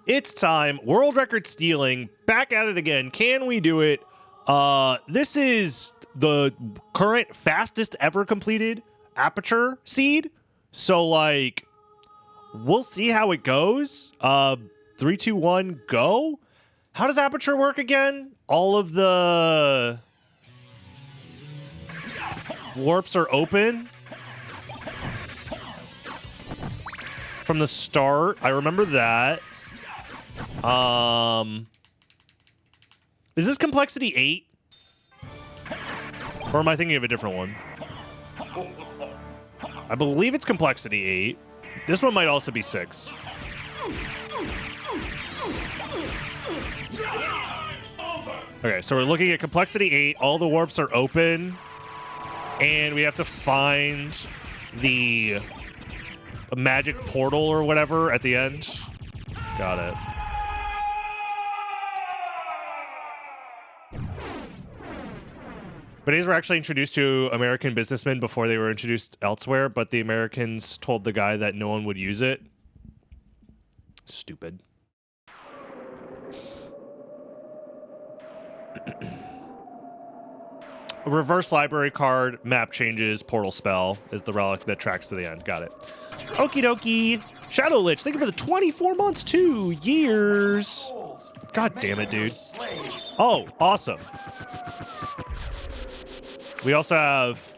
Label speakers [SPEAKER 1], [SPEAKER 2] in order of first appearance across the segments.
[SPEAKER 1] It's time. World record stealing. Back at it again. Can we do it? This is the current fastest ever completed Aperture seed. So, like, we'll see how it goes. 3, 2, 1, go. How does Aperture work again? All of the warps are open from the start. I remember that. Is this complexity 8? Or am I thinking of a different one? I believe it's complexity 8. This one might also be 6. Okay, so we're looking at complexity 8. All the warps are open. And we have to find the magic portal or whatever at the end. Got it. Bidets were actually introduced to American businessmen before they were introduced elsewhere, but the Americans told the guy that no one would use it. Stupid. A reverse library card, map changes, portal spell is the relic that tracks to the end. Got it. Okie dokie. Shadow Lich, thank you for the 24 months, 2 years. God damn it, dude. Oh, awesome. We also have...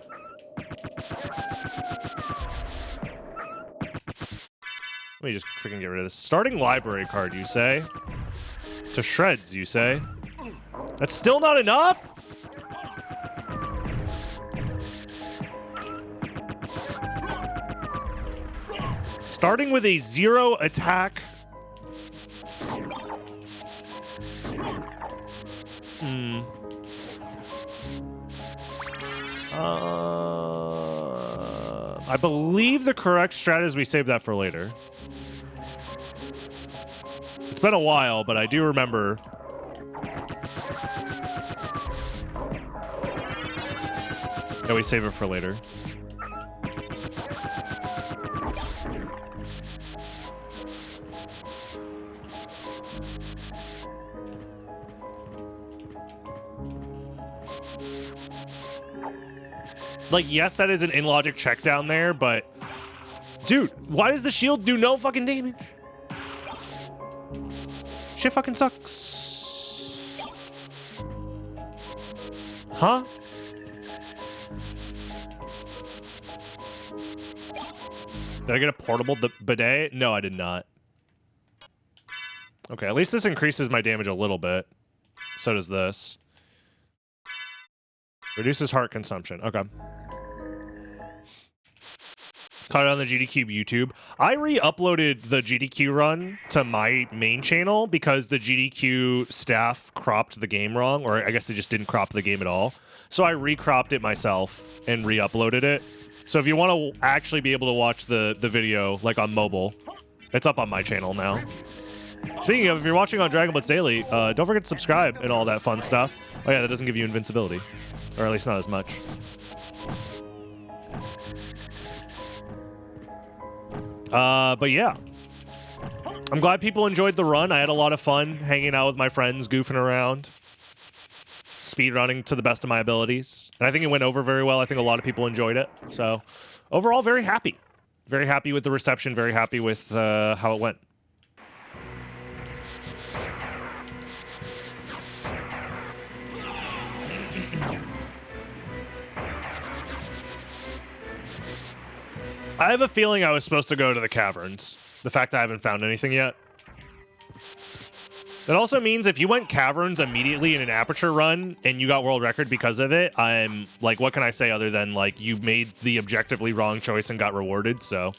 [SPEAKER 1] Let me just freaking get rid of this. Starting library card, you say? To shreds, you say? That's still not enough? Starting with a 0 attack. I believe the correct strat is we save that for later. It's been a while, but I do remember. Yeah, we save it for later. Like, yes, that is an in-logic check down there, but... Dude, why does the shield do no fucking damage? Shit fucking sucks. Huh? Did I get a portable bidet? No, I did not. Okay, at least this increases my damage a little bit. So does this. Reduces heart consumption. Okay. Caught it on the GDQ YouTube. I re-uploaded the GDQ run to my main channel because the GDQ staff cropped the game wrong, or I guess they just didn't crop the game at all. So I re-cropped it myself and re-uploaded it. So if you want to actually be able to watch the video, like on mobile, it's up on my channel now. Speaking of, if you're watching on Dragon Blitz Daily, don't forget to subscribe and all that fun stuff. Oh yeah, that doesn't give you invincibility. Or at least not as much. But yeah. I'm glad people enjoyed the run. I had a lot of fun hanging out with my friends, goofing around. Speedrunning to the best of my abilities. And I think it went over very well. I think a lot of people enjoyed it. So, overall, very happy. Very happy with the reception. Very happy with how it went. I have a feeling I was supposed to go to the caverns. The fact I haven't found anything yet. That also means if you went caverns immediately in an Aperture run and you got world record because of it, I'm like, what can I say other than like you made the objectively wrong choice and got rewarded, so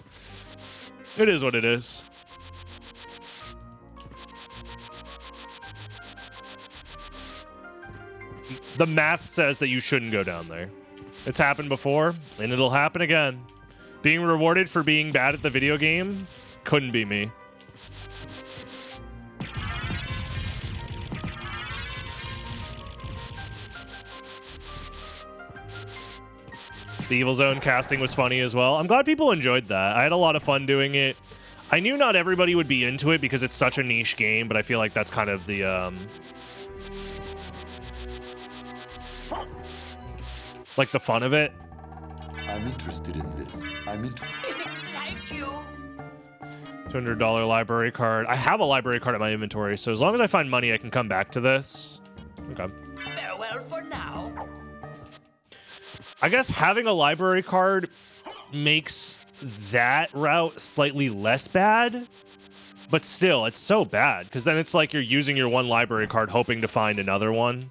[SPEAKER 1] it is what it is. The math says that you shouldn't go down there. It's happened before, and it'll happen again. Being rewarded for being bad at the video game couldn't be me. The Evil Zone casting was funny as well. I'm glad people enjoyed that. I had a lot of fun doing it. I knew not everybody would be into it because it's such a niche game, but I feel like that's kind of the like the fun of it.
[SPEAKER 2] I'm interested in this. I'm interested.
[SPEAKER 3] Thank you.
[SPEAKER 1] $200 library card. I have a library card in my inventory, so as long as I find money, I can come back to this. Okay.
[SPEAKER 3] Farewell for now.
[SPEAKER 1] I guess having a library card makes that route slightly less bad, but still, it's so bad because then it's like you're using your one library card hoping to find another one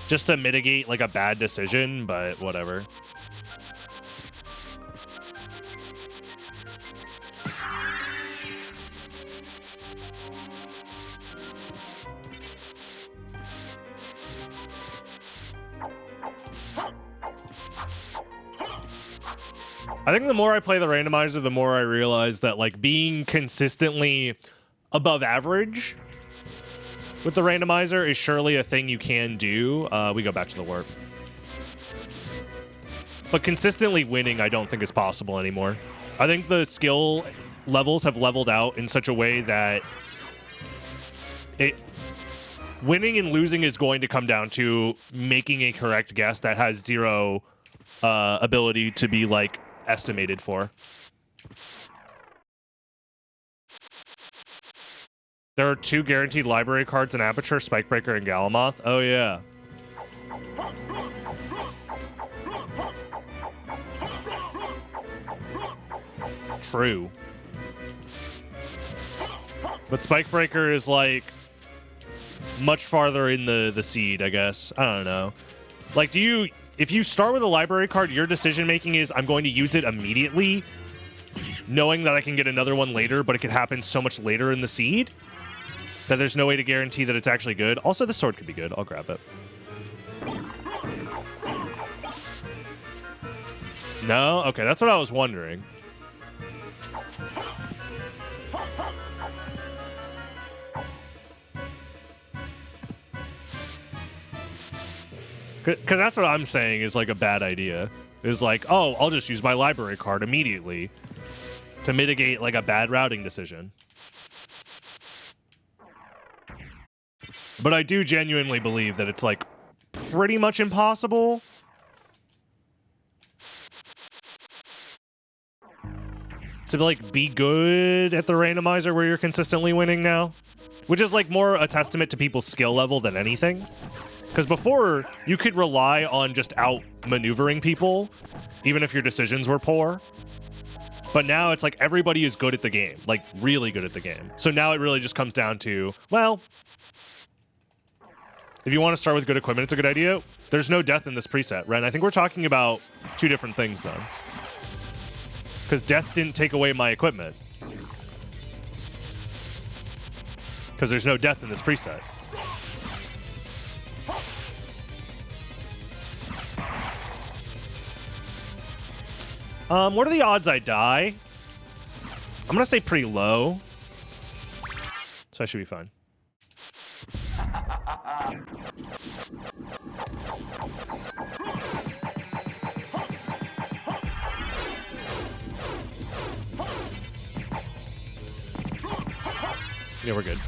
[SPEAKER 1] just to mitigate like a bad decision, but whatever. I think the more I play the randomizer, the more I realize that like being consistently above average with the randomizer is surely a thing you can do. We go back to the warp. But consistently winning, I don't think is possible anymore. I think the skill levels have leveled out in such a way that winning and losing is going to come down to making a correct guess that has zero ability to be like estimated for. There are 2 guaranteed library cards in Aperture, Spikebreaker and Galamoth. Oh yeah. True. But Spikebreaker is like much farther in the seed, I guess. I don't know. Like, if you start with a library card, your decision making is I'm going to use it immediately, knowing that I can get another one later, but it could happen so much later in the seed that there's no way to guarantee that it's actually good. Also, the sword could be good. I'll grab it. No? Okay, that's what I was wondering. Because that's what I'm saying is like a bad idea. Is like, oh, I'll just use my library card immediately to mitigate like a bad routing decision. But I do genuinely believe that it's like pretty much impossible to like be good at the randomizer where you're consistently winning now, which is like more a testament to people's skill level than anything. Because before, you could rely on just out-maneuvering people, even if your decisions were poor. But now it's like everybody is good at the game, like really good at the game. So now it really just comes down to, well, if you want to start with good equipment, it's a good idea. There's no death in this preset, Ren. I think we're talking about 2 different things, though. Because death didn't take away my equipment. Because there's no death in this preset. What are the odds I die? I'm gonna say pretty low. So I should be fine. Yeah, we're good.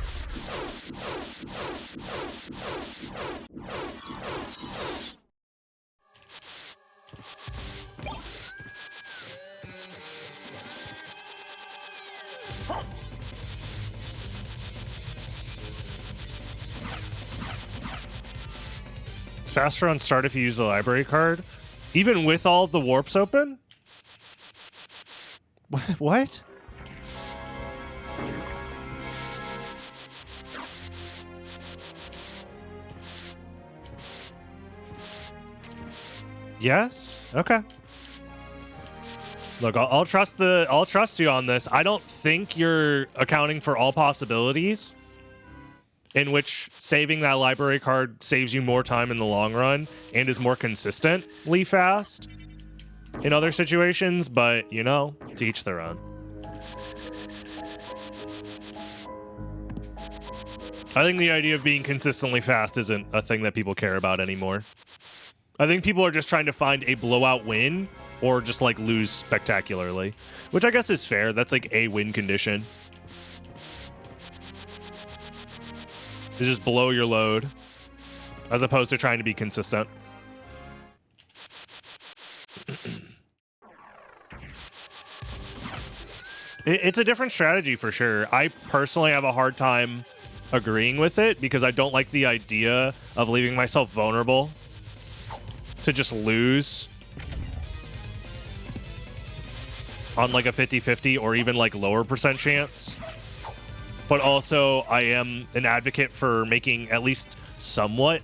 [SPEAKER 1] It's faster on start if you use the library card, even with all of the warps open? What? Yes? Okay. Look, I'll trust you on this. I don't think you're accounting for all possibilities in which saving that library card saves you more time in the long run and is more consistently fast in other situations, but, you know, to each their own. I think the idea of being consistently fast isn't a thing that people care about anymore. I think people are just trying to find a blowout win or just like lose spectacularly, which I guess is fair. That's like a win condition. Is just below your load as opposed to trying to be consistent. It's a different strategy for sure. I personally have a hard time agreeing with it because I don't like the idea of leaving myself vulnerable to just lose on like a 50-50 or even like lower percent chance. But also I am an advocate for making at least somewhat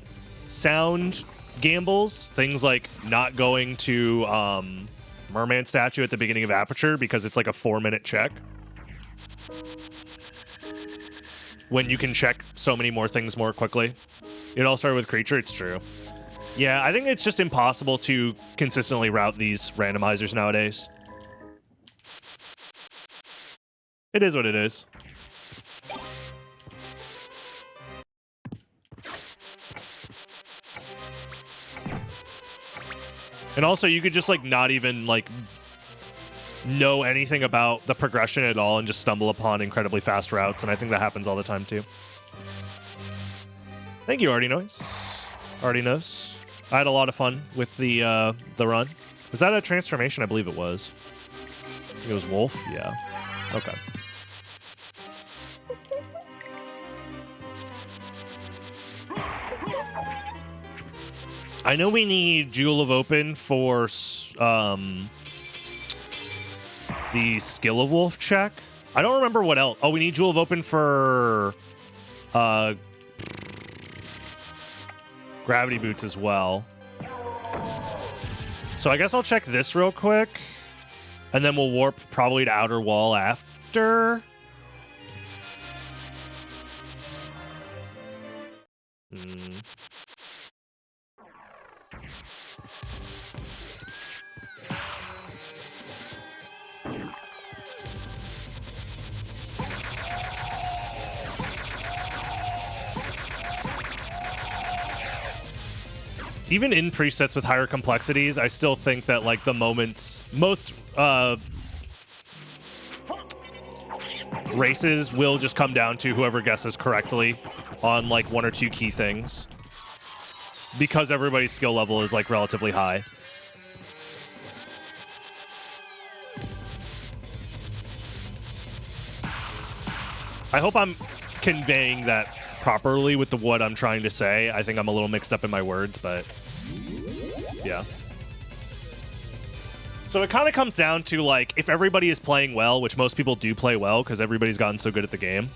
[SPEAKER 1] sound gambles. Things like not going to Merman statue at the beginning of Aperture because it's like a 4-minute check. When you can check so many more things more quickly. It all started with Creature, it's true. Yeah, I think it's just impossible to consistently route these randomizers nowadays. It is what it is. And also, you could just, like, not even, like, know anything about the progression at all and just stumble upon incredibly fast routes, and I think that happens all the time, too. Thank you, Artie Noise. Artie knows. I had a lot of fun with the run. Was that a transformation? I believe it was. It was Wolf? Yeah. Okay. I know we need Jewel of Open for the Skill of Wolf check. I don't remember what else. Oh, we need Jewel of Open for Gravity Boots as well. So I guess I'll check this real quick, and then we'll warp probably to Outer Wall after. Even in presets with higher complexities, I still think that like the moments, most races will just come down to whoever guesses correctly on like one or two key things, because everybody's skill level is like relatively high. I hope I'm conveying that properly with what I'm trying to say. I think I'm a little mixed up in my words, but yeah. So it kind of comes down to like, if everybody is playing well, which most people do play well because everybody's gotten so good at the game,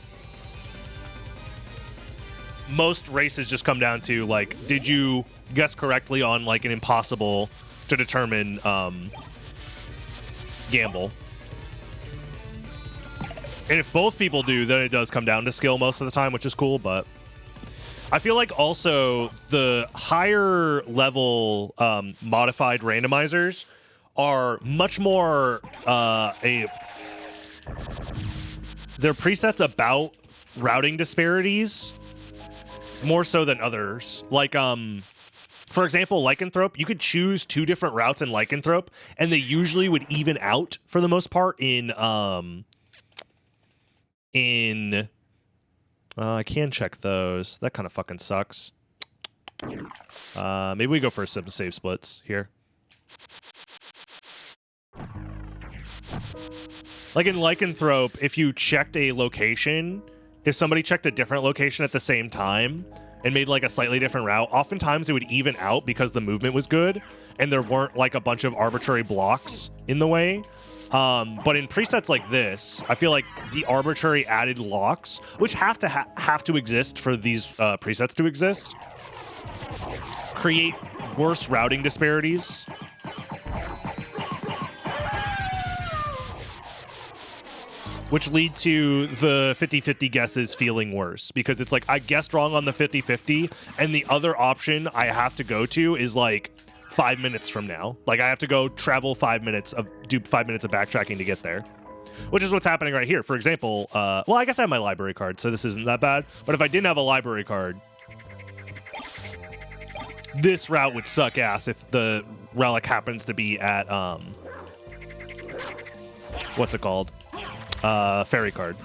[SPEAKER 1] most races just come down to like, did you guess correctly on like an impossible to determine gamble? And if both people do, then it does come down to skill most of the time, which is cool. But I feel like also the higher level modified randomizers are much more they're presets about routing disparities more so than others. Like for example, Lycanthrope, you could choose 2 different routes in Lycanthrope, and they usually would even out for the most part in I can check those. That kind of fucking sucks. Maybe we go for a save splits here. Like in Lycanthrope, if you checked a location, if somebody checked a different location at the same time and made like a slightly different route, oftentimes it would even out because the movement was good and there weren't like a bunch of arbitrary blocks in the way. But in presets like this, I feel like the arbitrary added locks, which have to exist for these presets to exist, create worse routing disparities. Which lead to the 50-50 guesses feeling worse, because it's like I guessed wrong on the 50-50, and the other option I have to go to is like 5 minutes from now. Like I have to go travel 5 minutes do 5 minutes of backtracking to get there, which is what's happening right here. For example, well, I guess I have my library card, so this isn't that bad. But if I didn't have a library card, this route would suck ass if the relic happens to be at what's it called? Fairy card.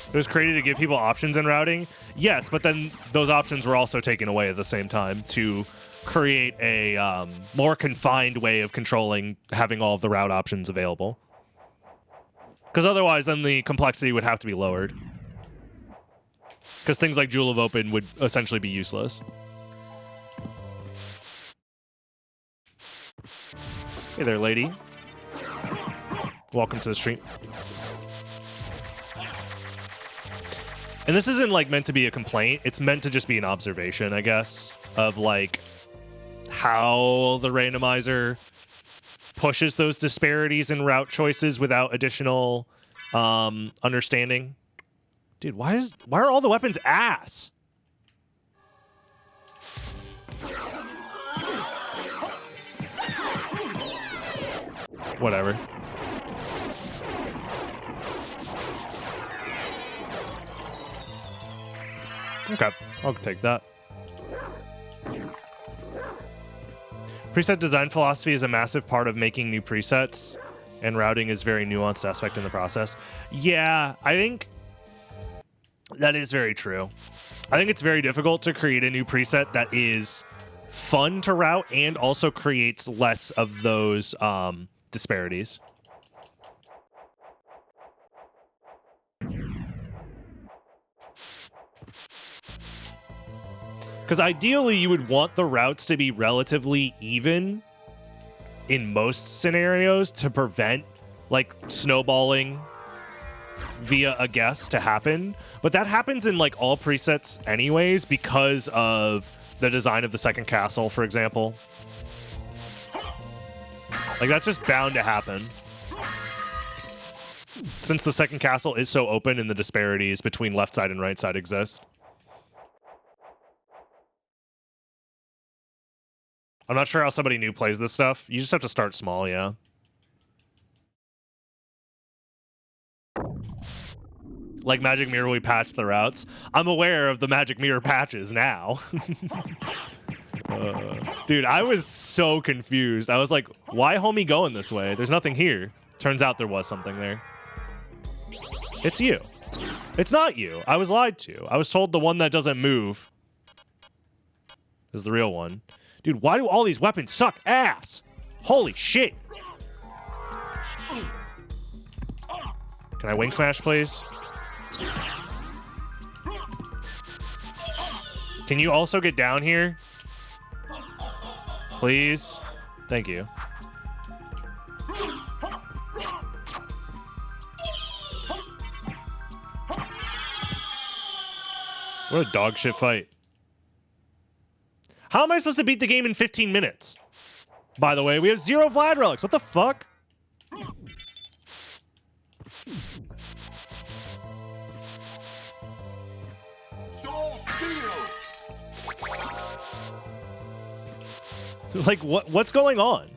[SPEAKER 1] It was created to give people options in routing. Yes, but then those options were also taken away at the same time to create a more confined way of controlling having all of the route options available. Because otherwise, then the complexity would have to be lowered. Because things like Jewel of Open would essentially be useless. Hey there, lady. Welcome to the stream. And this isn't like meant to be a complaint. It's meant to just be an observation, I guess, of like how the randomizer pushes those disparities in route choices without additional understanding. Dude, why are all the weapons ass? Whatever. Okay, I'll take that. Preset design philosophy is a massive part of making new presets, and routing is a very nuanced aspect in the process. Yeah, I think that is very true. I think it's very difficult to create a new preset that is fun to route and also creates less of those disparities. Because ideally, you would want the routes to be relatively even in most scenarios to prevent, like, snowballing via a guess to happen. But that happens in, like, all presets anyways because of the design of the second castle, for example. Like, that's just bound to happen. Since the second castle is so open and the disparities between left side and right side exist. I'm not sure how somebody new plays this stuff. You just have to start small, yeah. Like Magic Mirror, we patch the routes. I'm aware of the Magic Mirror patches now. Dude, I was so confused. I was like, why homie going this way? There's nothing here. Turns out there was something there. It's you. It's not you. I was lied to. I was told the one that doesn't move is the real one. Dude, why do all these weapons suck ass? Holy shit. Can I wing smash, please? Can you also get down here? Please? Thank you. What a dog shit fight. How am I supposed to beat the game in 15 minutes? By the way, we have 0 Vlad relics. What the fuck? Like, what's going on?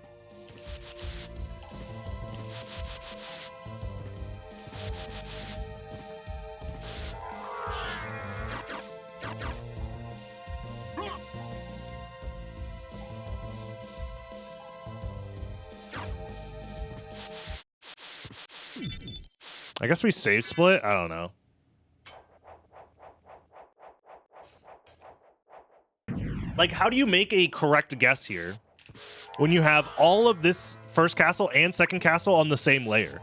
[SPEAKER 1] I guess we save split? I don't know. Like, how do you make a correct guess here when you have all of this first castle and second castle on the same layer?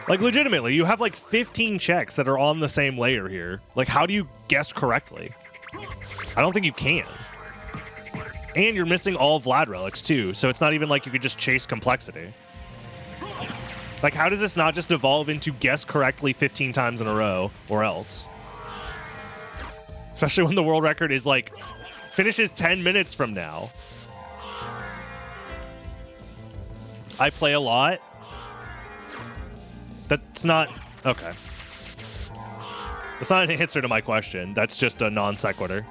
[SPEAKER 1] Like, legitimately, you have like 15 checks that are on the same layer here. Like, how do you guess correctly? I don't think you can. And you're missing all Vlad relics too, so it's not even like you could just chase complexity. Like, how does this not just evolve into guess correctly 15 times in a row, or else? Especially when the world record is like, finishes 10 minutes from now. I play a lot. That's not, okay. That's not an answer to my question. That's just a non sequitur.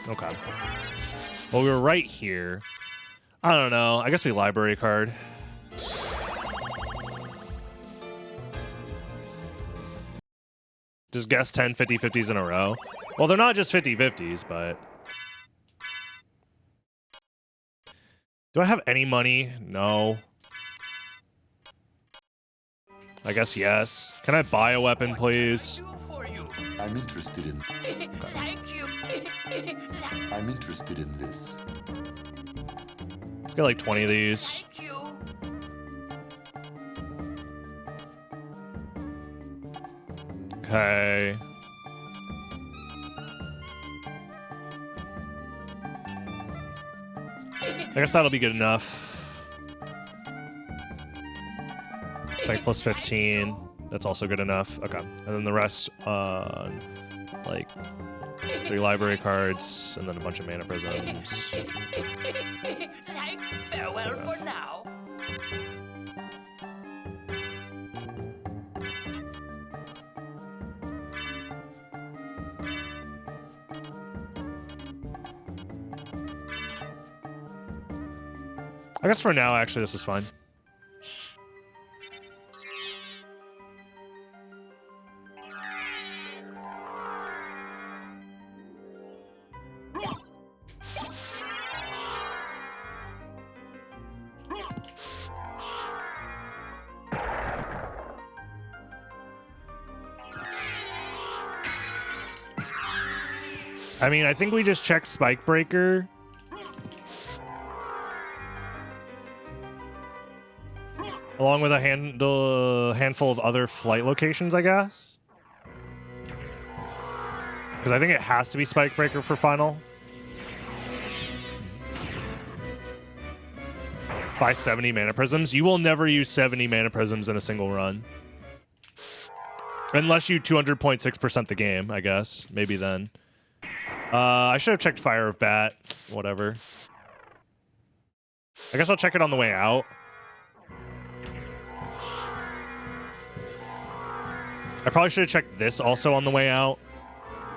[SPEAKER 1] Okay. Well, we were right here. I don't know. I guess we library card. Just guess 10 50-50s in a row. Well, they're not just 50-50s, but... Do I have any money? No. I guess yes. Can I buy a weapon, please?
[SPEAKER 2] I'm interested in...
[SPEAKER 3] Thank you.
[SPEAKER 2] I'm interested in this.
[SPEAKER 1] Let's get like 20 of these.
[SPEAKER 3] Thank you.
[SPEAKER 1] Okay. I guess that'll be good enough. Strength plus 15. That's also good enough. Okay. And then the rest, like 3 library cards, and then a bunch of mana prisms.
[SPEAKER 3] Farewell for now.
[SPEAKER 1] I guess for now, actually, this is fine. I mean, I think we just check Spike Breaker. Along with a handful of other flight locations, I guess. Because I think it has to be Spike Breaker for final. Buy 70 mana prisms. You will never use 70 mana prisms in a single run. Unless you 200.6% the game, I guess. Maybe then. I should have checked Fire of Bat. Whatever. I guess I'll check it on the way out. I probably should have checked this also on the way out.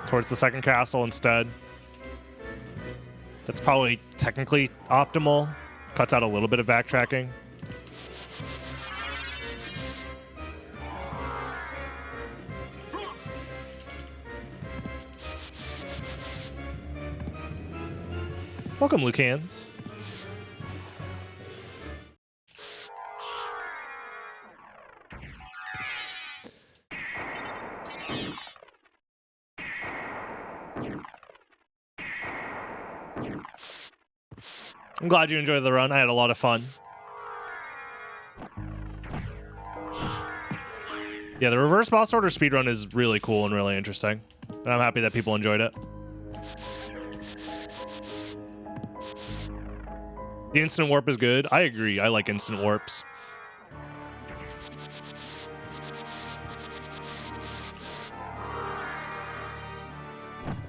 [SPEAKER 1] Towards the second castle instead. That's probably technically optimal. Cuts out a little bit of backtracking. Welcome, Lucans. I'm glad you enjoyed the run. I had a lot of fun. Yeah, the reverse boss order speedrun is really cool and really interesting. And I'm happy that people enjoyed it. The instant warp is good. I agree. I like instant warps.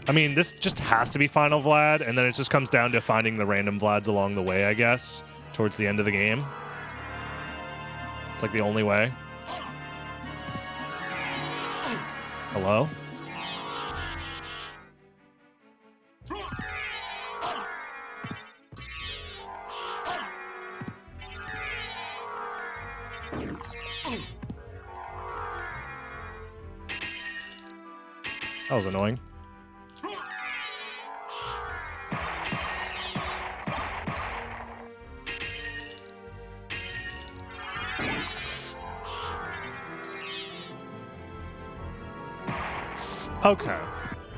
[SPEAKER 1] I mean, this just has to be final Vlad, and then it just comes down to finding the random Vlads along the way, I guess, towards the end of the game. It's like the only way. Hello? That was annoying. Okay.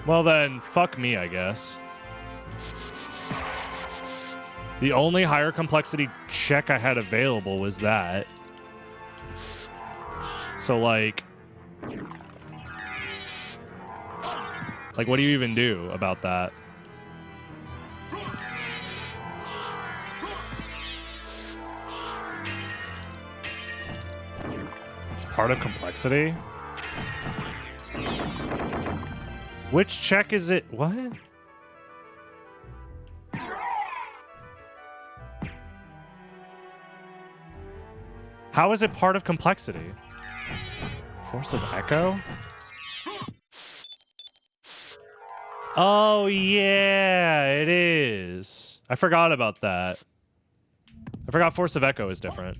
[SPEAKER 1] Well then, fuck me, I guess. The only higher complexity check I had available was that. So, like, what do you even do about that? It's part of complexity? Which check is it? What? How is it part of complexity? Force of Echo? Oh, yeah, it is. I forgot about that. I forgot Force of Echo is different.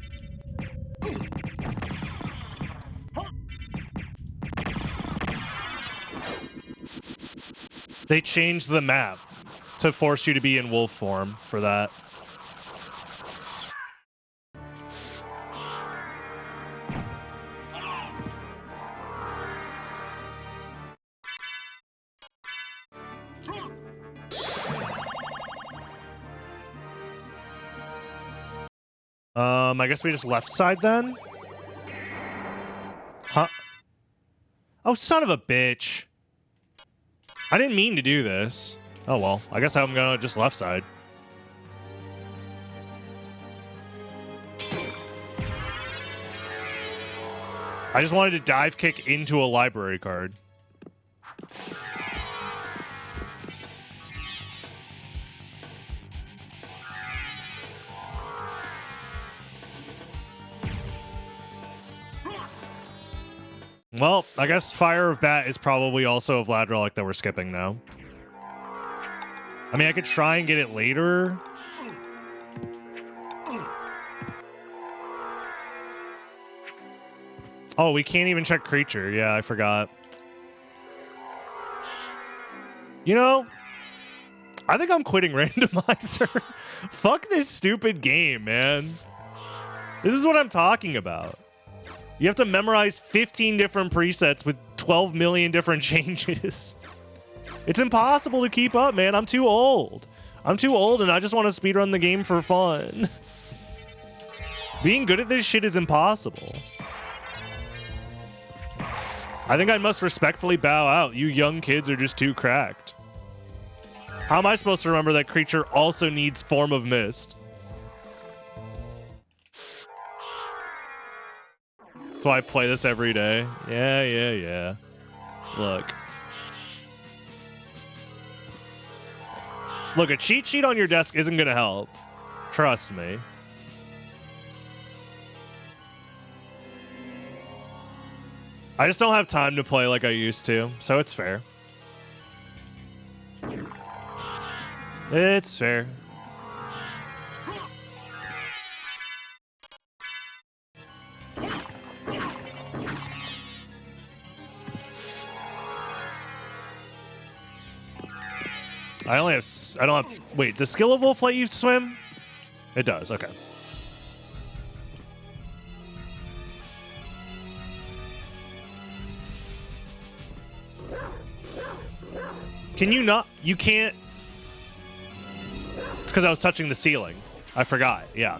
[SPEAKER 1] They changed the map to force you to be in wolf form for that. I guess we just left side then? Huh? Oh, son of a bitch. I didn't mean to do this. Oh, well. I guess I'm gonna just left side. I just wanted to dive kick into a library card. Well, I guess Fire of Bat is probably also a Vlad relic that we're skipping now. I mean, I could try and get it later. Oh, we can't even check creature. Yeah, I forgot. You know, I think I'm quitting Randomizer. Fuck this stupid game, man. This is what I'm talking about. You have to memorize 15 different presets with 12 million different changes. It's impossible to keep up, man. I'm too old. I'm too old, and I just want to speedrun the game for fun. Being good at this shit is impossible. I think I must respectfully bow out. You young kids are just too cracked. How am I supposed to remember that creature also needs Form of Mist? That's why I play this every day. Yeah. Look. Look, a cheat sheet on your desk isn't going to help. Trust me. I just don't have time to play like I used to, so it's fair. It's fair. I don't have, wait, does Skill of Wolf let you swim? It does, okay. Can you not, you can't, it's because I was touching the ceiling. I forgot, yeah.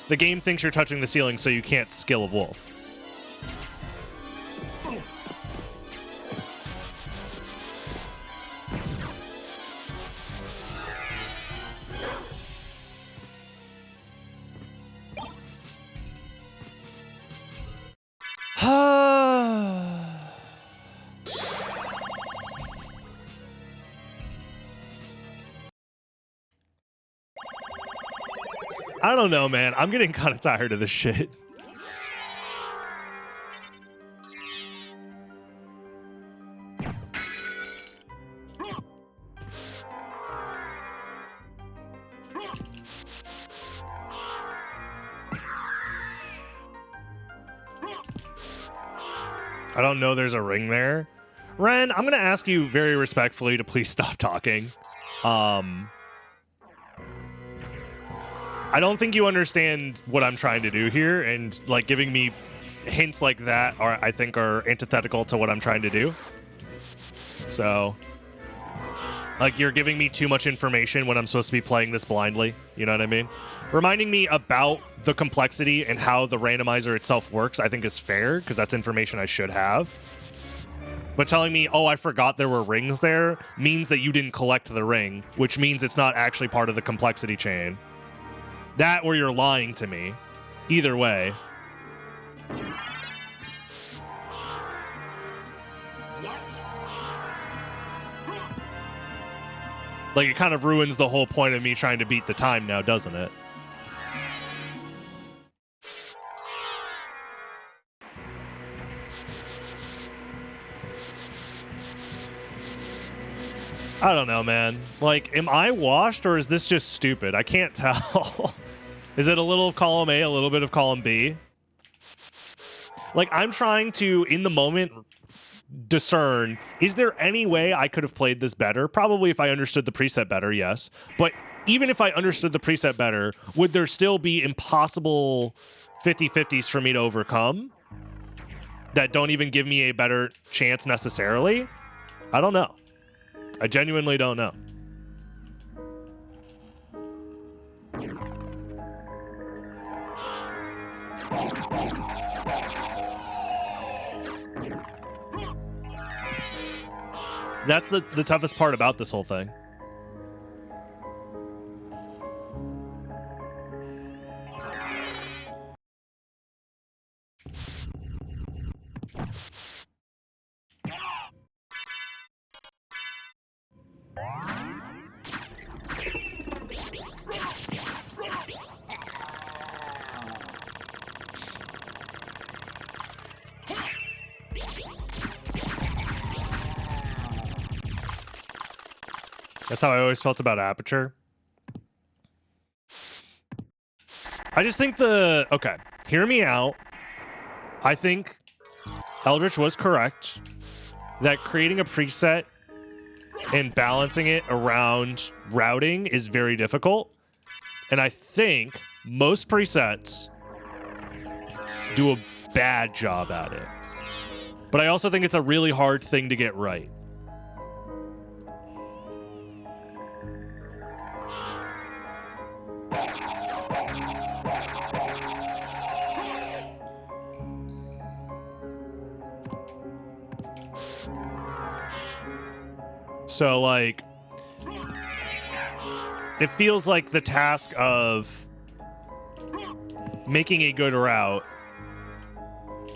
[SPEAKER 1] The game thinks you're touching the ceiling, so you can't Skill of Wolf. I don't know, man. I'm getting kind of tired of this shit. I don't know there's a ring there. Ren, I'm going to ask you very respectfully to please stop talking. I don't think you understand what I'm trying to do here, and like giving me hints like that I think are antithetical to what I'm trying to do. So, like, you're giving me too much information when I'm supposed to be playing this blindly. You know what I mean? Reminding me about the complexity and how the randomizer itself works, I think is fair, because that's information I should have. But telling me, oh, I forgot there were rings there, means that you didn't collect the ring, which means it's not actually part of the complexity chain. That or you're lying to me. Either way. Like, it kind of ruins the whole point of me trying to beat the time now, doesn't it? I don't know, man. Like, am I washed or is this just stupid? I can't tell. Is it a little of column A, a little bit of column B? Like, I'm trying to, in the moment, discern, is there any way I could have played this better? Probably if I understood the preset better, yes. But even if I understood the preset better, would there still be impossible 50-50s for me to overcome that don't even give me a better chance necessarily? I don't know. I genuinely don't know. That's the toughest part about this whole thing. That's how I always felt about Aperture. I just think okay, hear me out. I think Eldritch was correct that creating a preset and balancing it around routing is very difficult. And I think most presets do a bad job at it. But I also think it's a really hard thing to get right. So, like, it feels like the task of making a good route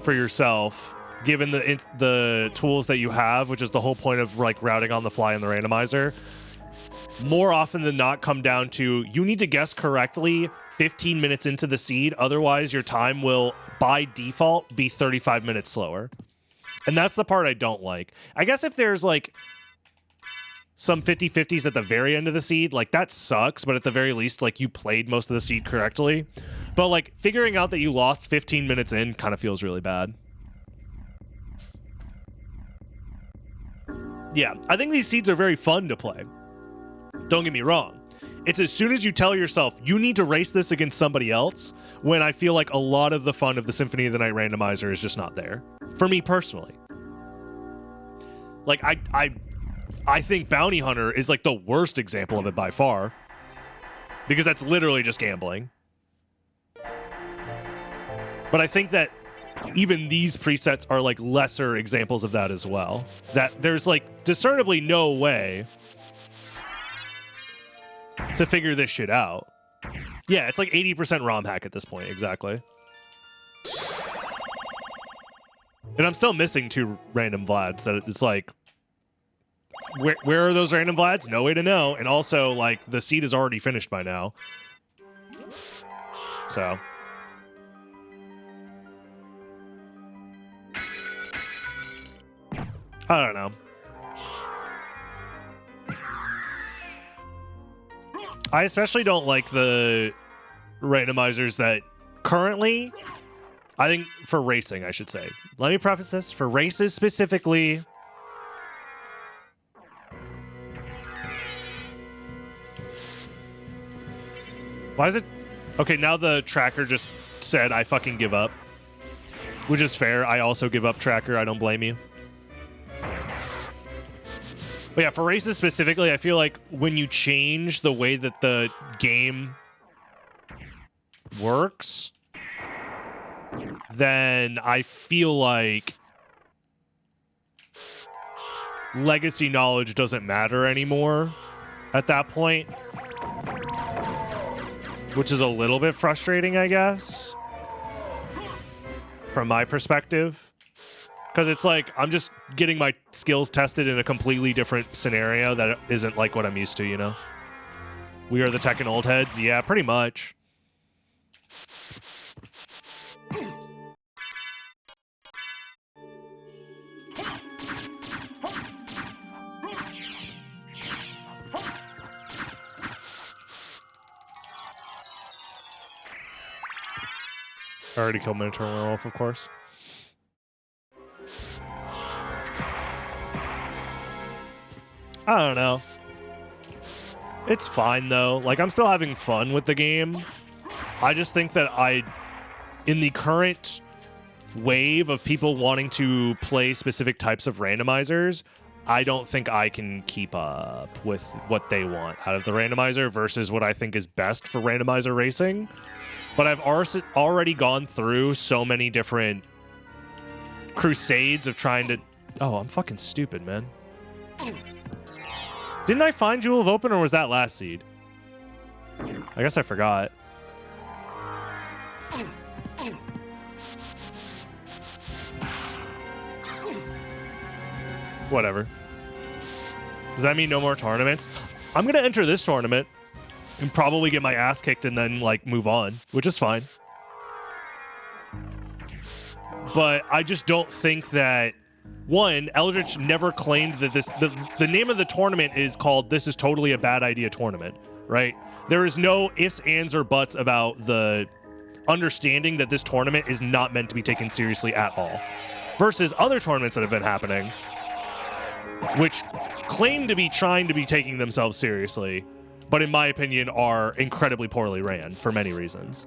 [SPEAKER 1] for yourself, given the tools that you have, which is the whole point of, like, routing on the fly in the randomizer, more often than not come down to you need to guess correctly 15 minutes into the seed, otherwise your time will, by default, be 35 minutes slower. And that's the part I don't like. I guess if there's, like, some 50-50s at the very end of the seed, like, that sucks, but at the very least, like, you played most of the seed correctly. But, like, figuring out that you lost 15 minutes in kind of feels really bad. Yeah, I think these seeds are very fun to play. Don't get me wrong. It's as soon as you tell yourself, you need to race this against somebody else, when I feel like a lot of the fun of the Symphony of the Night randomizer is just not there. For me personally. Like, I think Bounty Hunter is, like, the worst example of it by far. Because that's literally just gambling. But I think that even these presets are, like, lesser examples of that as well. That there's, like, discernibly no way to figure this shit out. Yeah, it's like 80% ROM hack at this point, exactly. And I'm still missing 2 random Vlads that it's like, where are those random Vlads? No way to know. And also, like, the seed is already finished by now. So. I don't know. I especially don't like the randomizers that currently, I think for racing, I should say. Let me preface this. For races specifically, why is it? Okay, now the tracker just said I fucking give up. Which is fair. I also give up, tracker. I don't blame you. But yeah, for races specifically, I feel like when you change the way that the game works, then I feel like legacy knowledge doesn't matter anymore at that point. Which is a little bit frustrating, I guess, from my perspective. Because it's like, I'm just getting my skills tested in a completely different scenario that isn't like what I'm used to, you know? We are the Tekken old heads? Yeah, pretty much. I already killed Minotaur Werewolf, of course. I don't know. It's fine, though. Like, I'm still having fun with the game. I just think that in the current wave of people wanting to play specific types of randomizers, I don't think I can keep up with what they want out of the randomizer versus what I think is best for randomizer racing. But I've already gone through so many different crusades of trying to... Oh, I'm fucking stupid, man. Didn't I find Jewel of Open, or was that last seed? I guess I forgot. Whatever. Does that mean no more tournaments? I'm going to enter this tournament and probably get my ass kicked and then, like, move on, which is fine. But I just don't think that... One, Eldritch never claimed that the name of the tournament is called This Is Totally a Bad Idea Tournament, right? There is no ifs, ands, or buts about the understanding that this tournament is not meant to be taken seriously at all. Versus other tournaments that have been happening, which claim to be trying to be taking themselves seriously, but in my opinion are incredibly poorly ran for many reasons.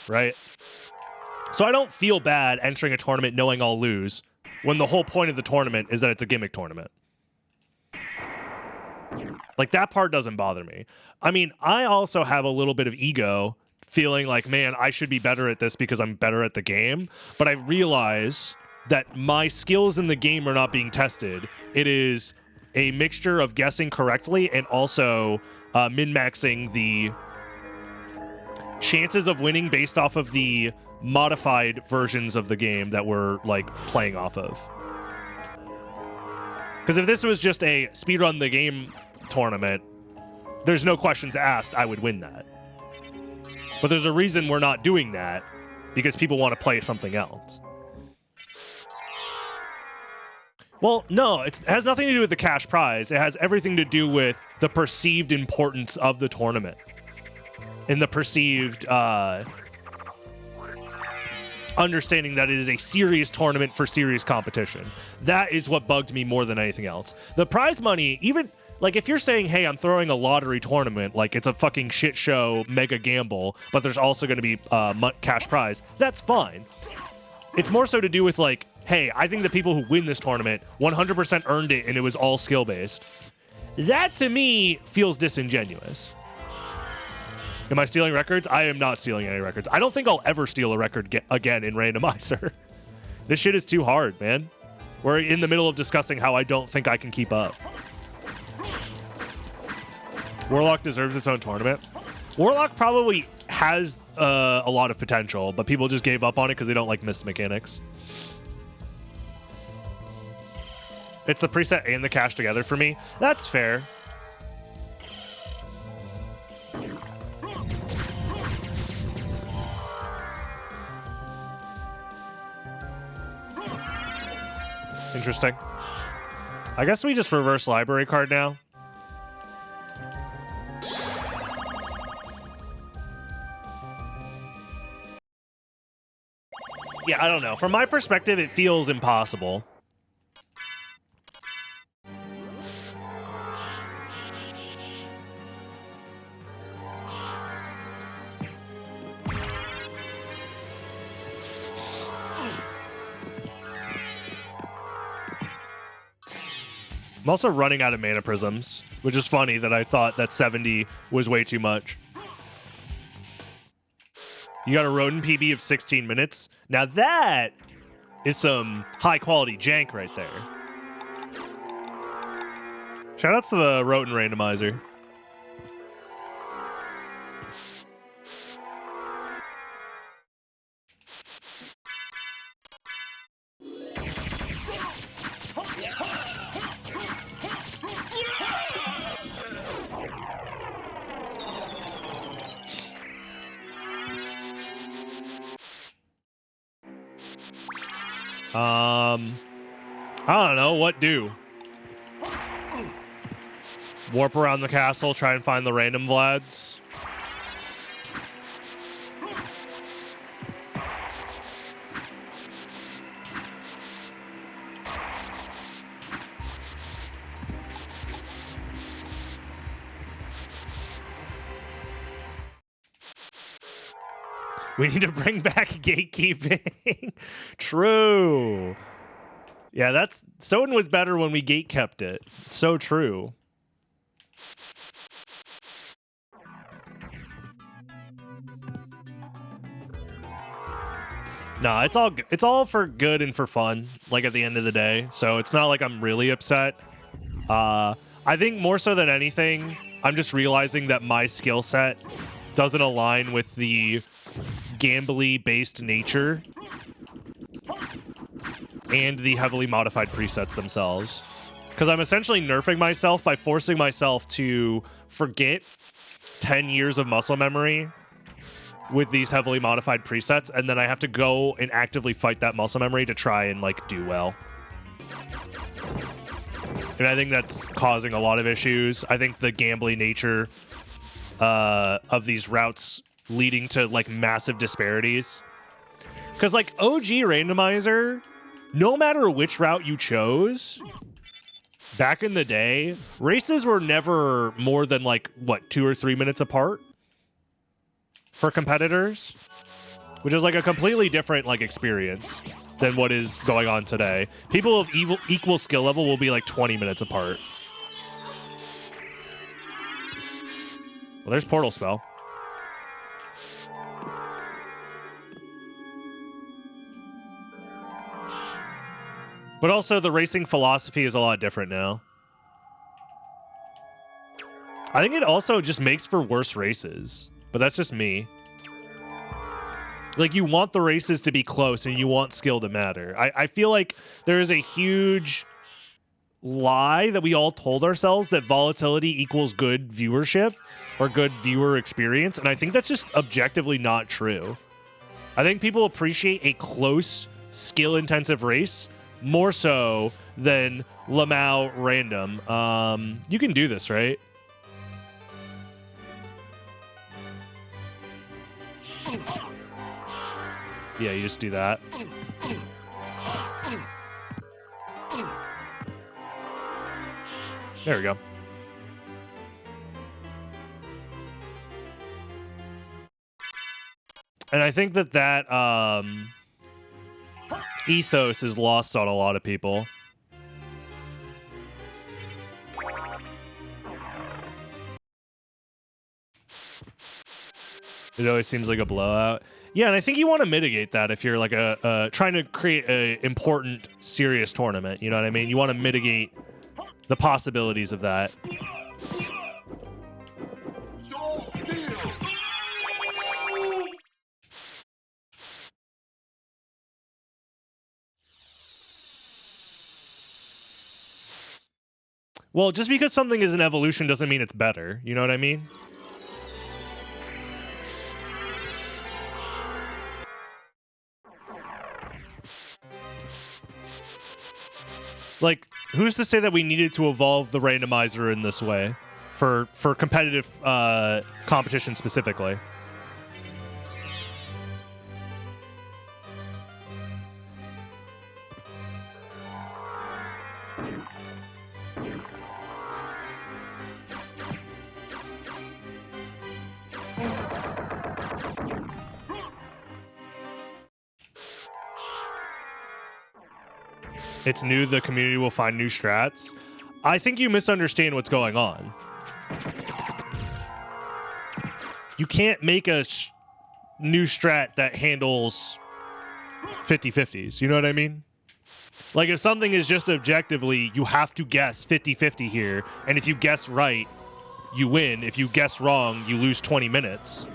[SPEAKER 1] Right? So I don't feel bad entering a tournament knowing I'll lose when the whole point of the tournament is that it's a gimmick tournament. Like, that part doesn't bother me. I mean, I also have a little bit of ego feeling like, man, I should be better at this because I'm better at the game. But I realize that my skills in the game are not being tested. It is a mixture of guessing correctly and also min-maxing the chances of winning based off of the modified versions of the game that we're, like, playing off of. Because if this was just a speedrun the game tournament, there's no questions asked, I would win that. But there's a reason we're not doing that, because people want to play something else. Well, no, it has nothing to do with the cash prize. It has everything to do with the perceived importance of the tournament. And the perceived understanding that it is a serious tournament for serious competition. That is what bugged me more than anything else. The prize money, even, like, if you're saying, hey, I'm throwing a lottery tournament, like it's a fucking shit show, mega gamble, but there's also going to be cash prize, that's fine. It's more so to do with, like, hey, I think the people who win this tournament 100% earned it and it was all skill-based. That, to me, feels disingenuous. Am I stealing records? I am not stealing any records. I don't think I'll ever steal a record again in Randomizer. This shit is too hard, man. We're in the middle of discussing how I don't think I can keep up. Warlock deserves its own tournament. Warlock probably has a lot of potential, but people just gave up on it because they don't like mist mechanics. It's the preset and the cache together for me. That's fair. Interesting. I guess we just reverse library card now. Yeah, I don't know. From my perspective, it feels impossible. I'm also running out of mana prisms, which is funny that I thought that 70 was way too much. You got a rodent PB of 16 minutes. Now that is some high quality jank right there. Shoutouts to the rodent randomizer. I don't know, what do? Warp around the castle, try and find the random Vlads. We need to bring back gatekeeping. True. Yeah, that's SotN was better when we gate kept it. So true. Nah, it's all for good and for fun, like at the end of the day. So it's not like I'm really upset. I think more so than anything, I'm just realizing that my skill set doesn't align with the gambly based nature and the heavily modified presets themselves. Because I'm essentially nerfing myself by forcing myself to forget 10 years of muscle memory with these heavily modified presets, and then I have to go and actively fight that muscle memory to try and like do well. And I think that's causing a lot of issues. I think the gambly nature of these routes leading to like massive disparities. Because like OG Randomizer, no matter which route you chose, back in the day, races were never more than like, what, 2 or 3 minutes apart for competitors, which is like a completely different like experience than what is going on today. People of equal skill level will be like 20 minutes apart. Well, there's Portal Spell. But also the racing philosophy is a lot different now. I think it also just makes for worse races, but that's just me. Like, you want the races to be close and you want skill to matter. I feel like there is a huge lie that we all told ourselves that volatility equals good viewership or good viewer experience, and I think that's just objectively not true. I think people appreciate a close, skill-intensive race more so than Lamau random. You can do this, right? Yeah, you just do that. There we go. And I think that ethos is lost on a lot of people. It always seems like a blowout. Yeah, and I think you want to mitigate that if you're like trying to create a important, serious tournament. You know what I mean? You want to mitigate the possibilities of that. Well, just because something is an evolution doesn't mean it's better. You know what I mean? Like, who's to say that we needed to evolve the randomizer in this way for competitive competition specifically? It's new, the community will find new strats. I think you misunderstand what's going on. You can't make a new strat that handles 50-50s. You know what I mean? Like, if something is just objectively, you have to guess 50-50 here, and if you guess right, you win. If you guess wrong, you lose 20 minutes.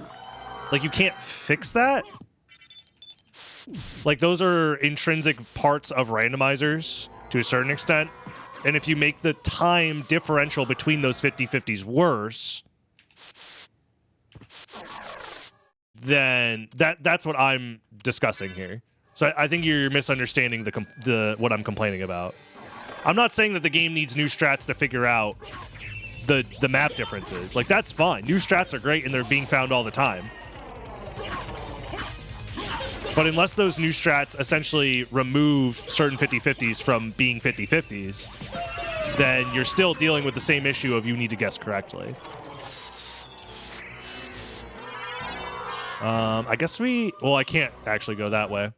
[SPEAKER 1] Like, you can't fix that. Like, those are intrinsic parts of randomizers to a certain extent. And if you make the time differential between those 50-50s worse, then that's what I'm discussing here. So I think you're misunderstanding what I'm complaining about. I'm not saying that the game needs new strats to figure out the map differences. Like, that's fine. New strats are great and they're being found all the time. But unless those new strats essentially remove certain 50-50s from being 50-50s, then you're still dealing with the same issue of you need to guess correctly. I guess well, I can't actually go that way.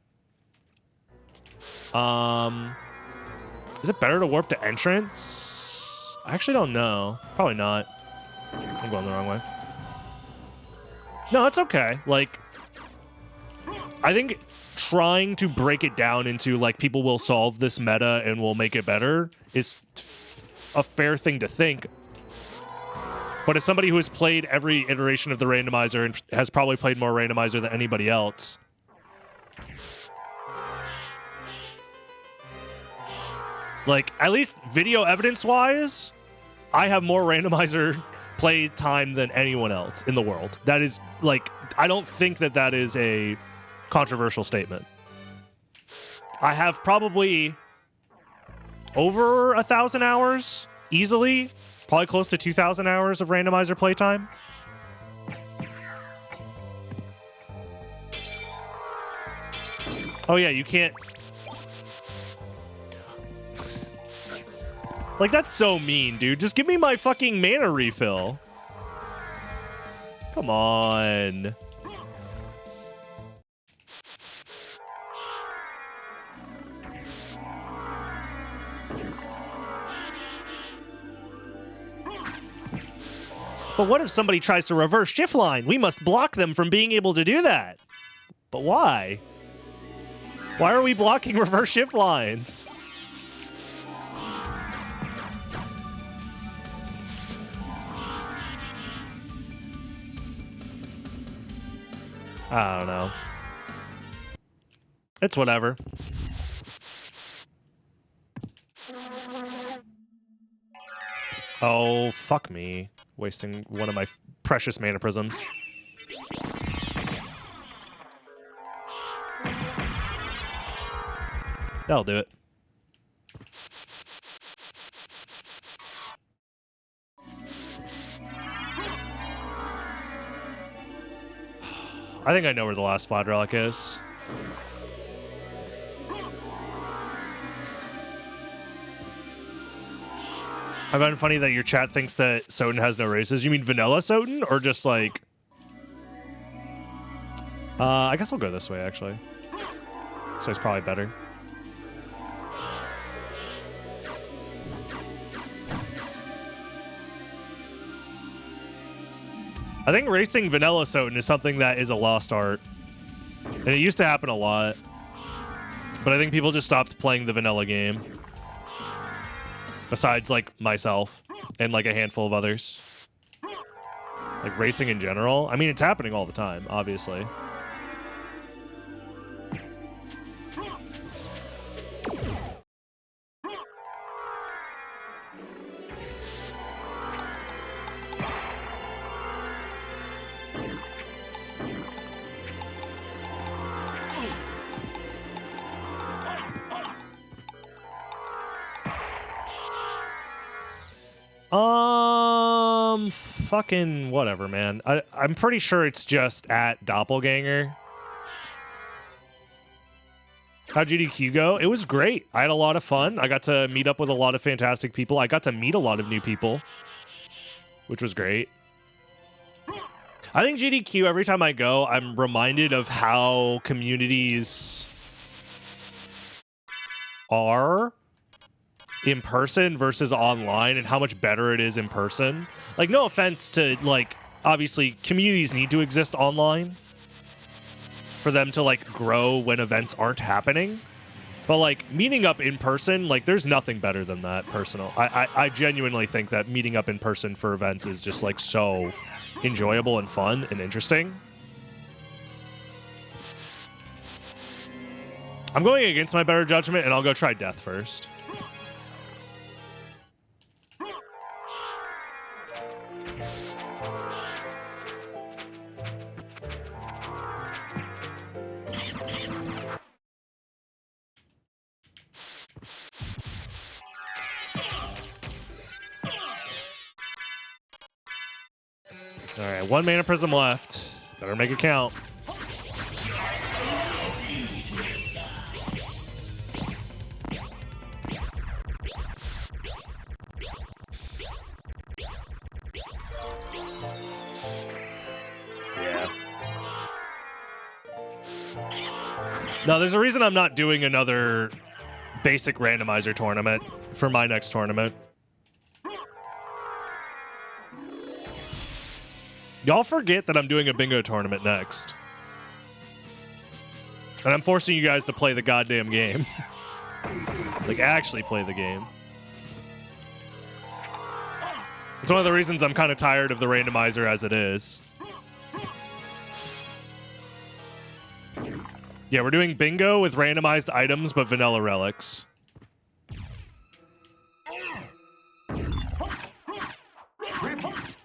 [SPEAKER 1] Is it better to warp to entrance? I actually don't know. Probably not. I'm going the wrong way. No, it's okay. Like, I think trying to break it down into, like, people will solve this meta and will make it better is a fair thing to think. But as somebody who has played every iteration of the randomizer and has probably played more randomizer than anybody else, like, at least video evidence-wise, I have more randomizer play time than anyone else in the world. That is, like, I don't think that that is a controversial statement. I have probably over 1,000 hours, easily. Probably close to 2,000 hours of randomizer playtime. Oh yeah, you can't... Like, that's so mean, dude. Just give me my fucking mana refill. Come on. But what if somebody tries to reverse shift line? We must block them from being able to do that. But why? Why are we blocking reverse shift lines? I don't know. It's whatever. Oh, fuck me. Wasting one of my precious mana prisms. That'll do it. I think I know where the last Flat Relic is. I find it funny that your chat thinks that SotN has no races. You mean vanilla SotN, or just like... I guess I'll go this way, actually. This way's probably better. I think racing vanilla SotN is something that is a lost art. And it used to happen a lot. But I think people just stopped playing the vanilla game. Besides, like, myself and, like, a handful of others. Like, racing in general. I mean, it's happening all the time, obviously. Fucking whatever, man. I'm pretty sure it's just at Doppelganger. How'd GDQ go? It was great. I had a lot of fun. I got to meet up with a lot of fantastic people. I got to meet a lot of new people, which was great. I think GDQ, every time I go, I'm reminded of how communities are in person versus online and how much better it is in person. Like, no offense to, like, obviously communities need to exist online for them to, like, grow when events aren't happening. But, like, meeting up in person, like, there's nothing better than that, personal. I genuinely think that meeting up in person for events is just, like, so enjoyable and fun and interesting. I'm going against my better judgment, and I'll go try death first. All right, one mana prism left. Better make it count. Yeah. No, there's a reason I'm not doing another basic randomizer tournament for my next tournament. Y'all forget that I'm doing a bingo tournament next. And I'm forcing you guys to play the goddamn game. Like, actually play the game. It's one of the reasons I'm kind of tired of the randomizer as it is. Yeah, we're doing bingo with randomized items, but vanilla relics.
[SPEAKER 4] Tribute.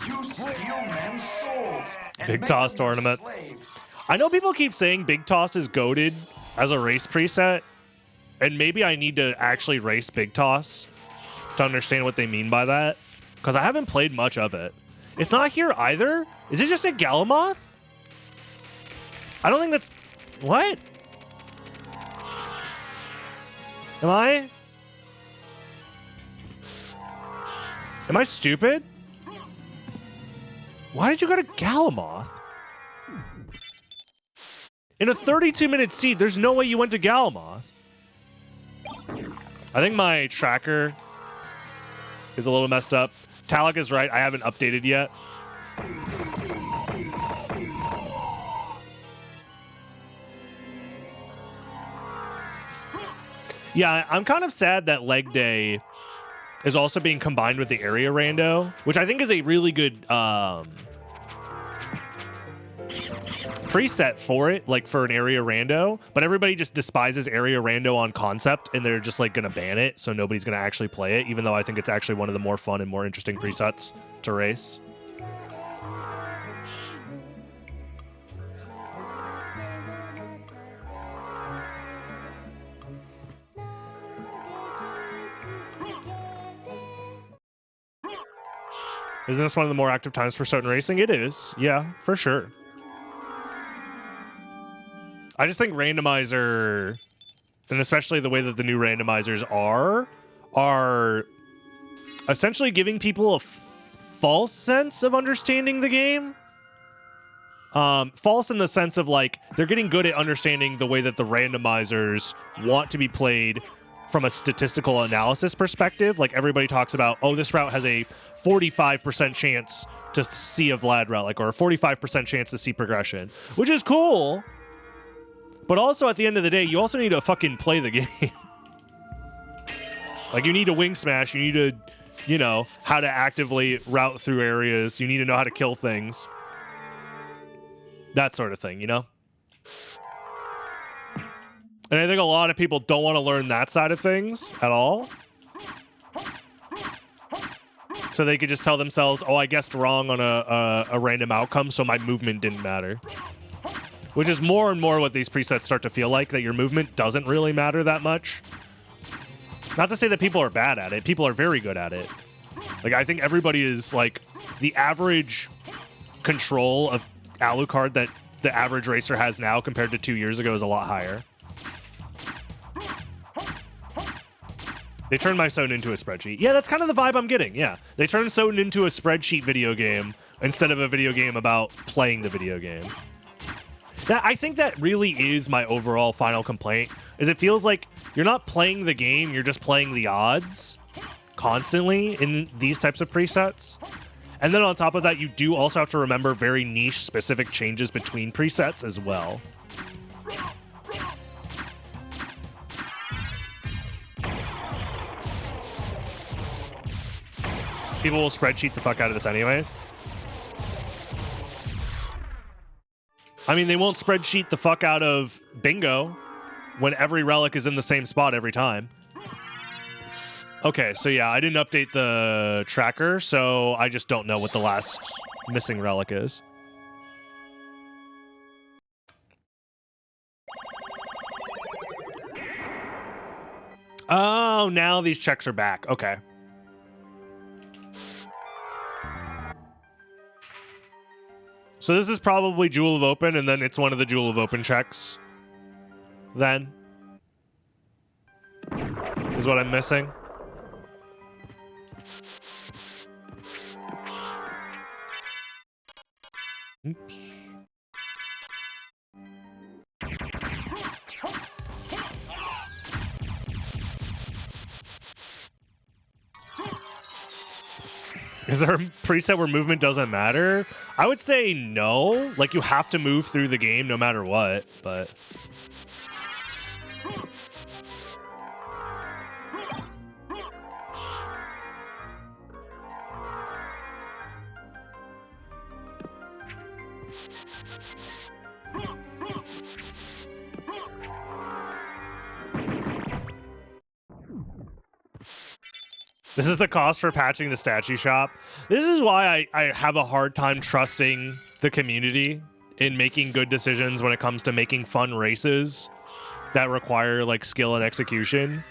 [SPEAKER 4] You steal men's souls. And
[SPEAKER 1] Big
[SPEAKER 4] make
[SPEAKER 1] Toss
[SPEAKER 4] them your
[SPEAKER 1] tournament.
[SPEAKER 4] slaves.
[SPEAKER 1] I know people keep saying Big Toss is goated as a race preset, and maybe I need to actually race Big Toss to understand what they mean by that, because I haven't played much of it. It's not here either. Is it just a Galamoth? I don't think that's... What? Am I stupid? Why did you go to Galamoth? In a 32-minute seed, there's no way you went to Galamoth. I think my tracker is a little messed up. Talik is right. I haven't updated yet. Yeah, I'm kind of sad that leg day is also being combined with the area rando, which I think is a really good preset for it, like for an area rando, but everybody just despises area rando on concept, and they're just like gonna ban it, so nobody's gonna actually play it, even though I think it's actually one of the more fun and more interesting presets to race. Isn't this one of the more active times for SotN racing? It is, yeah, for sure. I just think randomizer, and especially the way that the new randomizers are essentially giving people a false sense of understanding the game. False in the sense of, like, they're getting good at understanding the way that the randomizers want to be played from a statistical analysis perspective. Like, everybody talks about, oh, this route has a 45% chance to see a Vlad relic, or a 45% chance to see progression, which is cool. But also, at the end of the day, you also need to fucking play the game. Like, you need to wing smash. You need to, you know, how to actively route through areas. You need to know how to kill things. That sort of thing, you know? And I think a lot of people don't want to learn that side of things at all. So they could just tell themselves, oh, I guessed wrong on a random outcome, so my movement didn't matter. Which is more and more what these presets start to feel like, that your movement doesn't really matter that much. Not to say that people are bad at it. People are very good at it. Like, I think everybody is, like, the average control of Alucard that the average racer has now compared to 2 years ago is a lot higher. They turned my SotN into a spreadsheet. Yeah, that's kind of the vibe I'm getting, yeah. They turned SotN into a spreadsheet video game instead of a video game about playing the video game. I think that really is my overall final complaint, is it feels like you're not playing the game, you're just playing the odds constantly in these types of presets. And then on top of that, you do also have to remember very niche specific changes between presets as well. People will spreadsheet the fuck out of this anyways. I mean, they won't spreadsheet the fuck out of bingo when every relic is in the same spot every time. Okay, so yeah, I didn't update the tracker, so I just don't know what the last missing relic is. Oh, now these checks are back. Okay. So this is probably Jewel of Open, and then it's one of the Jewel of Open checks. Then. Is what I'm missing. Oops. Is there a preset where movement doesn't matter? I would say no. Like, you have to move through the game no matter what, but... This is the cost for patching the statue shop. This is why I have a hard time trusting the community in making good decisions when it comes to making fun races that require like skill and execution.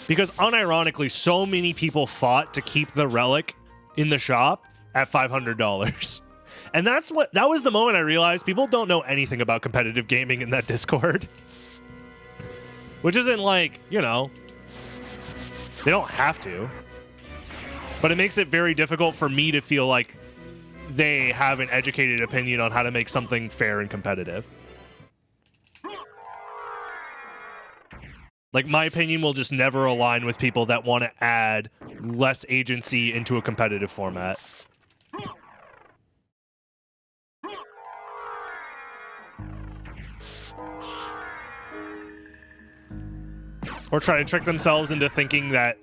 [SPEAKER 1] Because unironically, so many people fought to keep the relic in the shop at $500. And that was the moment I realized people don't know anything about competitive gaming in that Discord. Which isn't like, you know, they don't have to. But it makes it very difficult for me to feel like they have an educated opinion on how to make something fair and competitive. Like, my opinion will just never align with people that want to add less agency into a competitive format. Or try to trick themselves into thinking that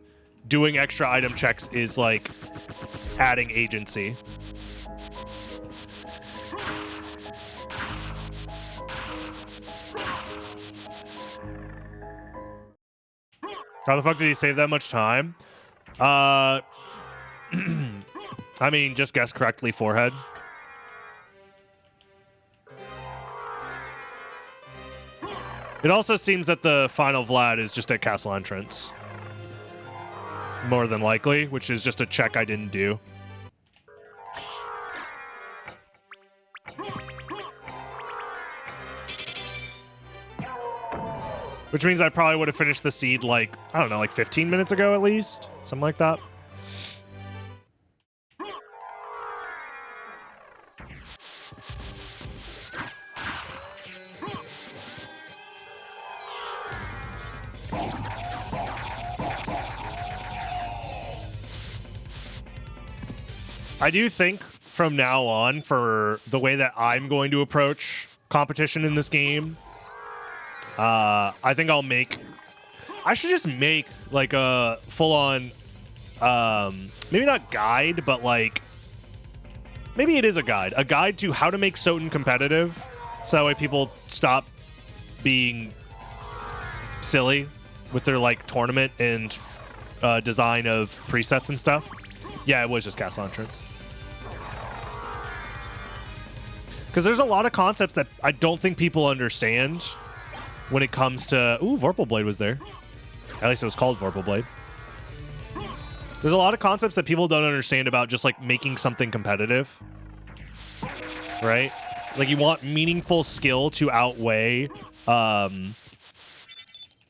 [SPEAKER 1] doing extra item checks is like adding agency. How the fuck did he save that much time? I mean, just guess correctly, forehead. It also seems that the final Vlad is just at castle entrance. More than likely, which is just a check I didn't do. Which means I probably would have finished the seed like, I don't know, like 15 minutes ago at least? Something like that. I do think from now on, for the way that I'm going to approach competition in this game, I think I should just make like a full-on, maybe not guide, but like, maybe it is a guide to how to make SotN competitive, so that way people stop being silly with their like tournament and design of presets and stuff. Yeah, it was just castle entrance. Because there's a lot of concepts that I don't think people understand when it comes to... Ooh, Vorpal Blade was there. At least it was called Vorpal Blade. There's a lot of concepts that people don't understand about just, like, making something competitive. Right? Like, you want meaningful skill to outweigh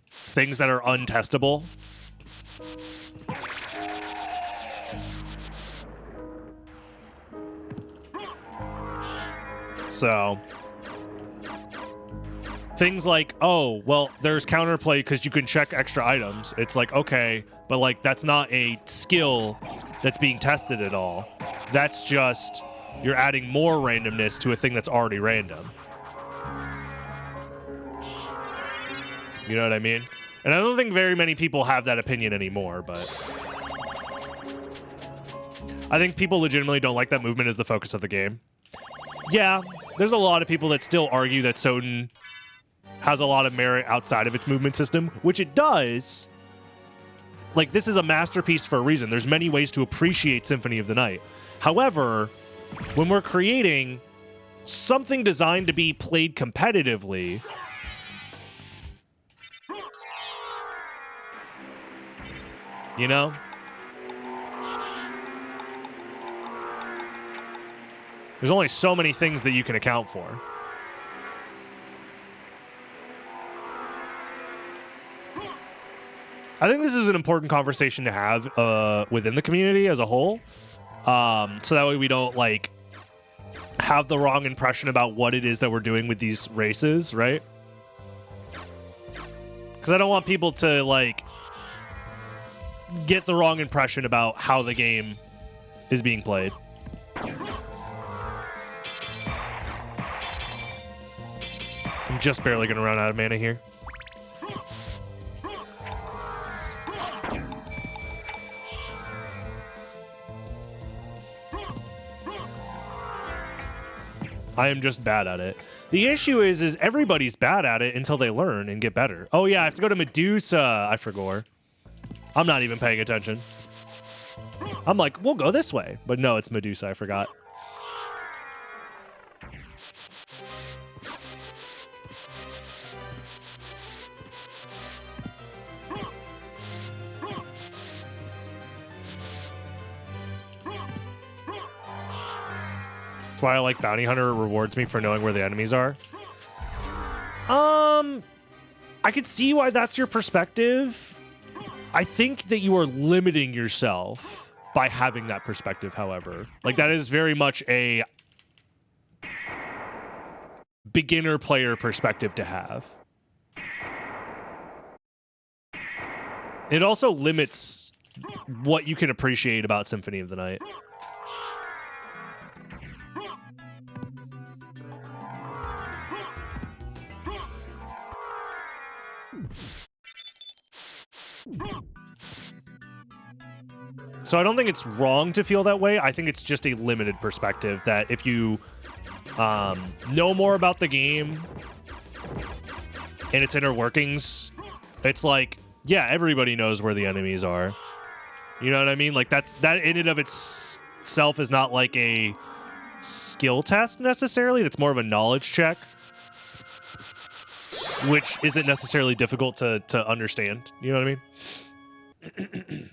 [SPEAKER 1] things that are untestable. So, things like, oh, well, there's counterplay because you can check extra items. It's like, okay, but like that's not a skill that's being tested at all. That's just, you're adding more randomness to a thing that's already random. You know what I mean? And I don't think very many people have that opinion anymore, but I think people legitimately don't like that movement as the focus of the game. Yeah, there's a lot of people that still argue that SotN has a lot of merit outside of its movement system, which it does. Like, this is a masterpiece for a reason. There's many ways to appreciate Symphony of the Night. However, when we're creating something designed to be played competitively, you know? There's only so many things that you can account for. I think this is an important conversation to have within the community as a whole. So that way we don't, like, have the wrong impression about what it is that we're doing with these races, right? Because I don't want people to, like, get the wrong impression about how the game is being played. I'm just barely going to run out of mana here. I am just bad at it. The issue is everybody's bad at it until they learn and get better. Oh yeah, I have to go to Medusa. I forgot. I'm not even paying attention. I'm like, we'll go this way. But no, it's Medusa. I forgot. That's why I like Bounty Hunter. It rewards me for knowing where the enemies are. I could see why that's your perspective. I think that you are limiting yourself by having that perspective, however. Like, that is very much a beginner player perspective to have. It also limits what you can appreciate about Symphony of the Night. So I don't think it's wrong to feel that way. I think it's just a limited perspective that if you know more about the game and its inner workings, it's like, yeah, everybody knows where the enemies are. You know what I mean? Like, that in and of itself is not like a skill test necessarily. That's more of a knowledge check, which isn't necessarily difficult to understand. You know what I mean?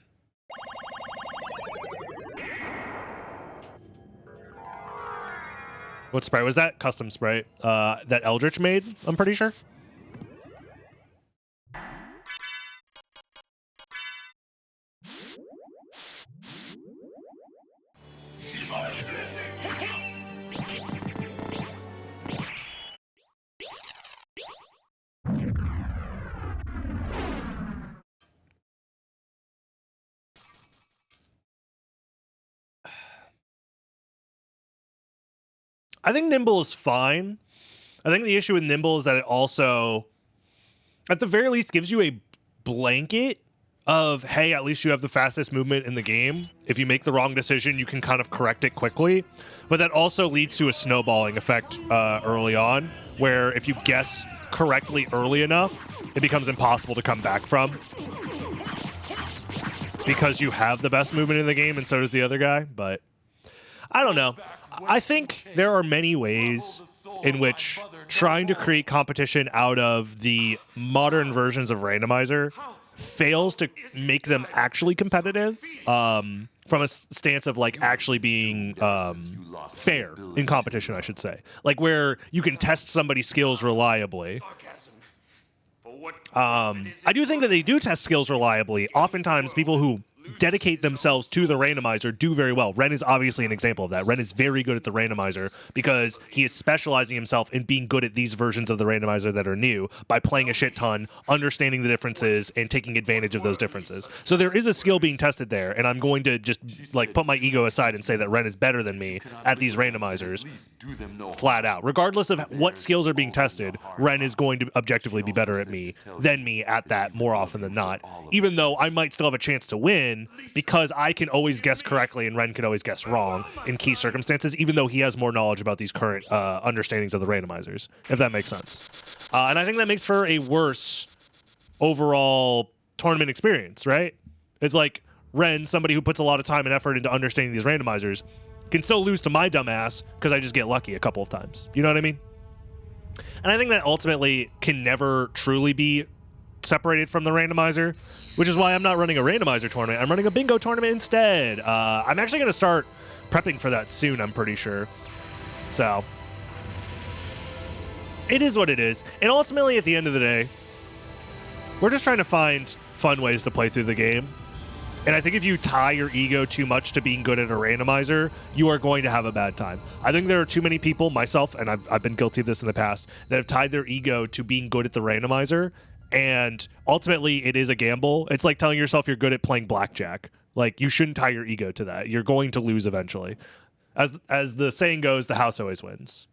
[SPEAKER 1] What sprite was that? Custom sprite that Eldritch made, I'm pretty sure. I think Nimble is fine. I think the issue with Nimble is that it also, at the very least, gives you a blanket of, hey, at least you have the fastest movement in the game. If you make the wrong decision, you can kind of correct it quickly. But that also leads to a snowballing effect early on, where if you guess correctly early enough, it becomes impossible to come back from. Because you have the best movement in the game, and so does the other guy. But I don't know. I think there are many ways in which trying to create competition out of the modern versions of Randomizer fails to make them actually competitive from a stance of like actually being fair in competition, I should say. Like where you can test somebody's skills reliably. I do think that they do test skills reliably. Oftentimes people who dedicate themselves to the randomizer do very well. Ren is obviously an example of that. Ren is very good at the randomizer because he is specializing himself in being good at these versions of the randomizer that are new by playing a shit ton, understanding the differences, and taking advantage of those differences. So there is a skill being tested there, and I'm going to just like put my ego aside and say that Ren is better than me at these randomizers flat out. Regardless of what skills are being tested, Ren is going to objectively be better at me than me at that more often than not, even though I might still have a chance to win because I can always guess correctly and Ren can always guess wrong in key circumstances, even though he has more knowledge about these current understandings of the randomizers, if that makes sense. And I think that makes for a worse overall tournament experience, right? It's like Ren, somebody who puts a lot of time and effort into understanding these randomizers, can still lose to my dumbass because I just get lucky a couple of times. You know what I mean? And I think that ultimately can never truly be separated from the randomizer, which is why I'm not running a randomizer tournament. I'm running a bingo tournament instead. I'm actually going to start prepping for that soon, I'm pretty sure. So it is what it is. And ultimately, at the end of the day, we're just trying to find fun ways to play through the game. And I think if you tie your ego too much to being good at a randomizer, you are going to have a bad time. I think there are too many people, myself, and I've been guilty of this in the past, that have tied their ego to being good at the randomizer And ultimately, it is a gamble. It's like telling yourself you're good at playing blackjack. Like, you shouldn't tie your ego to that. You're going to lose eventually. As the saying goes, the house always wins.